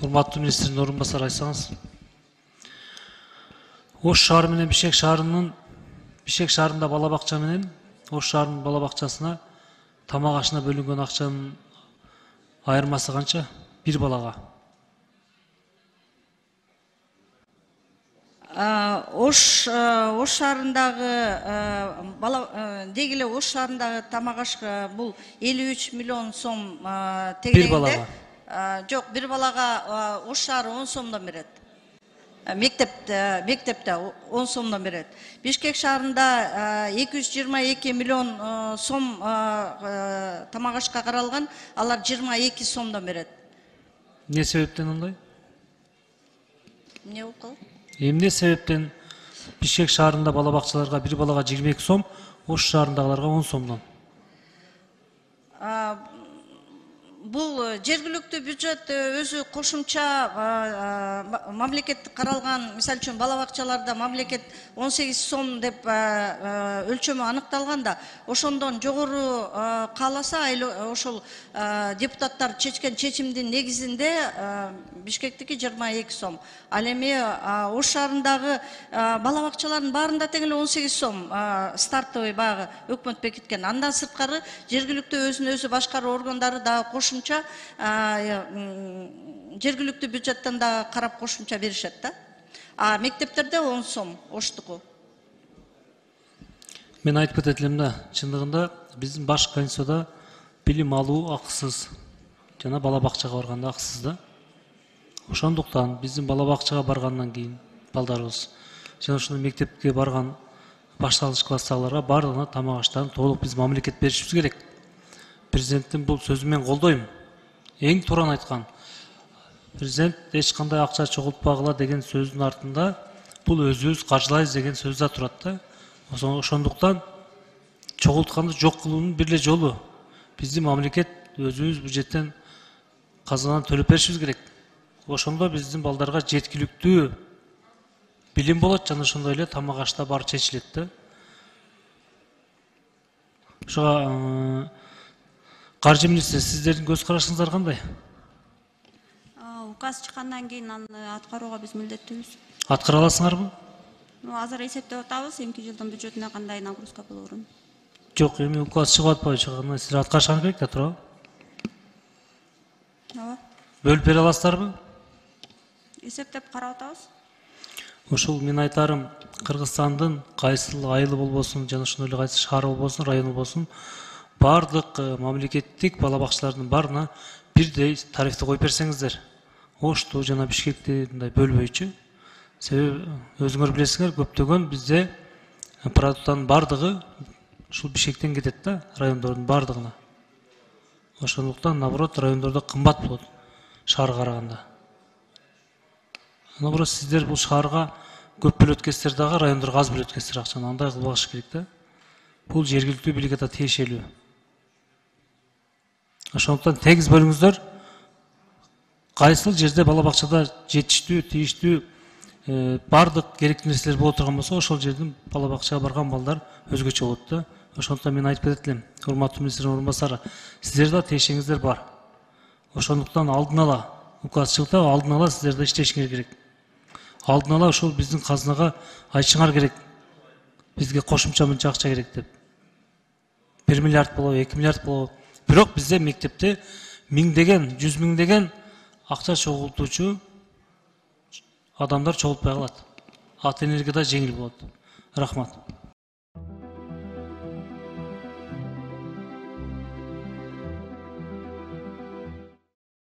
Урматтуу министрдин орун басары айтсаңыз. Ош шаары менен Бишкек шаарында бала бакча менен Ош шаарынын бала бакчасына тамак ашына бөлүнгөн акчанын айырмасы канча? Bir балага. Ош шаарындагы дегеле Ош шаарындагы тамак аш бул 53 миллион сом Bir балага. Жок, bir балага Ош шаары 10 сомдон берет. Мектепте 10 сомдон берет. Бишкек шаарында 222 миллион сом тамак ашка каралган, алар 22 сомдон берет. Не себептен андай? Не болуп? Эмне себептен Бишкек шаарында бала бакчаларга bir балага 22 сом, Ош шаарындагыларга 10 сомдон? Бул жергиликтүү бюджет өзү кошумча мамлекет каралган, мисалы үчүн бала бакчаларда мамлекет 18 сом деп өлчөмү аныкталганда, ошондон жогору кааласа ошол депутаттар чечкен чечимдин негизинде Бишкектики 22 сом. Ал эми Ош шаарындагы бала бакчалардын баарында тең эле 18 сом стартовый баягы өкмөт бекиткен. Андан сырткары жергиликтүү өзүн өзү башкаруу органдары да кошумча жергиликтүү бюджеттен да карап кошумча беришет да. Мектептерде 10 сом Оштуку. Мен айтып кетет элем да, чындыгында биздин баш конституцияда билим алуу акысыз жана бала бакчага барганда акысыз да. Ошондуктан биздин бала бакчага баргандан кийин балдарыбыз жана ошондой мектепке барган башталгыч класстагыларга баардыгына тамак аштарын толук биз мамлекет беришибиз керек. Президенттин бул сөзүн мен колдойм. Эң тууран айткан. Президент эч кандай акча чогултпагыла деген сөздүн артында бул өзүбүз каржылайбыз деген сөз да турат да. Ошондуктан чогултканды жок кылуунун бир эле жолу биздин мамлекет өзүбүз бюджеттен казанадан төлөп беришибиз керек. Ошондо биздин балдарга жеткиликтүү билим болот жана ошондой эле тамак ашта бар чечилет да. Ошого каржы министри, сиздердин көз карашыңыздар кандай? Указ чыккандан кийин аны аткарууга биз милдеттүүбүз. Аткара аласыңарбы? Азыр эсептеп атабыз, эмки жылдын бюджетине кандай нагрузка болорун. Жок, эми указ чыгып атпайбы, аны силер аткарышыңар керек да, туурабы? Ооба. Бөлүп бере аласыздарбы? Эсептеп карап атабыз. Ошол мен айтарым, Кыргызстандын кайсыл айылы болбосун, жана ошондой эле кайсы шаар болбосун, район болбосун, бардык мамлекеттик бала бакчалардын баарына бирдей тарифти коюп берсеңиздер. Ошту жана Бишкекти мындай бөлбөйчү. Себеби өзүңөр билесиңер, көптөгөн бизде продукттардын бардыгы ушул Бишкектен кетет да, райондордун бардыгына. Ошондуктан наоборот райондордо кымбат болот шаарга караганда. Наоборот сиздер бул шаарга көп бөлөт экенсиздер дагы, райондорго аз бөлөт экенсиздер акчаны. Андай кылбаш керек да. Бул жергиликтүү бийликке да тиешелүү. Ошондуктан тегиз бөлүңүздөр. Кайсыл жерде бала бакчада жетиштүү, тийиштүү бардык керектүү нерселер боло турган болсо, ошол жердин бала бакчага барган балдар өзгөчө болот да. Ошондуктан мен айтып кетет элем, урматтуу министрдин орун басары, сиздер да тиешеңиздер бар. Ошондуктан алдын ала указ чыгып, алдын ала сиздер да иштешиңер керек. Алдын ала ошол биздин казынага айтышыңар керек. Бизге кошумча мынча акча керек деп. 1 миллиард болобу, 2 миллиард болобу. Бирок бизде мектепте миңдеген, 100 миңдеген акча чогултуучу адамдар чогултпай калат. Ата энелерге да жеңил болот. Рахмат.